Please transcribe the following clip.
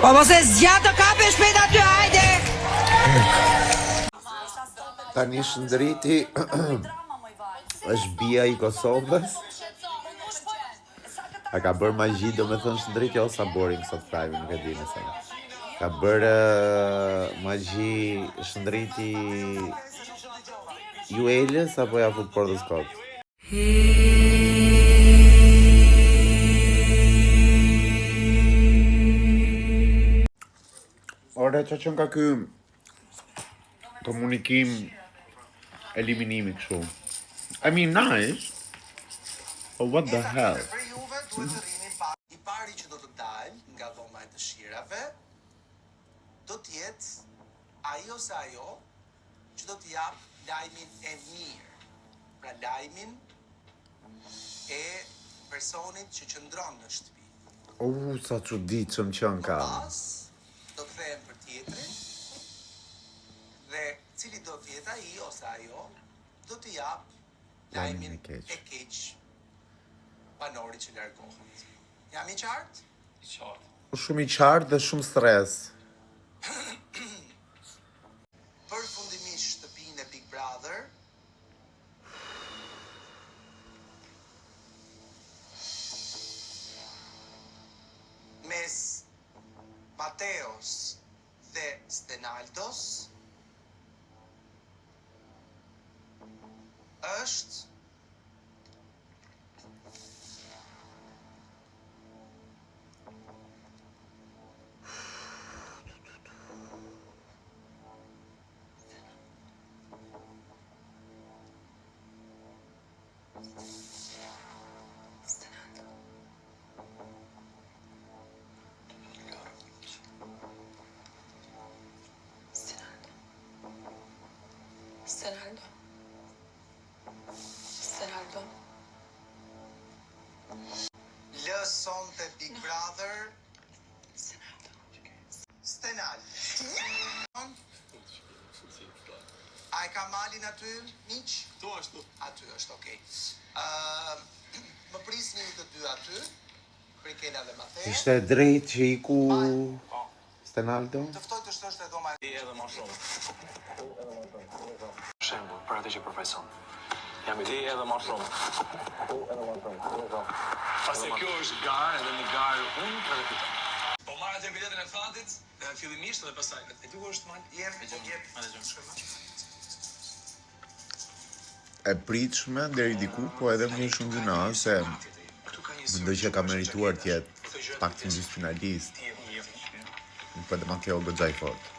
Po mos e zgjat të kape shpejt aty, hajde! Tani Shëndriti është bia I Kosovës. A ka bërë magji, do me thënë Shëndriti, o sa boring sot prajme, nuk e di nëse. Ka bërë magji Shëndriti ju Elës, apo ja fut portës kot? Ore, që qënë ka ky komunikim eliminimi kështu. I mean, nice, but what the hell? I pari që do të dalë nga dhoma e dëshirave do të jetë ai ose ajo që do të jap lajmin e mirë. Pra lajmin e personit që qëndron në shtëpi. Sa çuditshëm qënë ka. Pas do të kthehem për tjetrin dhe cili do të jetë ai ose ajo do të jap lajmin e keq panorit që largohet. Jam I qartë? I qartë. Shumë I qartë dhe shumë stres. Përfundimisht shtëpinë e Big Brother mes Mateos dhe Stenaldos është lësonte Big Brother Stenal. A e ka malin aty, miq? Tu ashtu. Aty është, okej. Më prisni të dy aty, Krikena dhe Mateo. Ishte drejt që iku Stenaldo? Të ftoj të shtosh te dhoma. Di edhe më shumë. Shembull, për atë që përfaqëson. Jam I di edhe më shumë. Pasi kjo është garë edhe një garë unë edhe fiton. Po marrë të biletën e fatit, fillimisht dhe pastaj. E du është mal? Jep. E pritshme deri diku, po edhe më shumë gjëna se mendoj që ka merituar të jetë pak të gjysmë finalist. Po edhe Mateo goxhaj fort.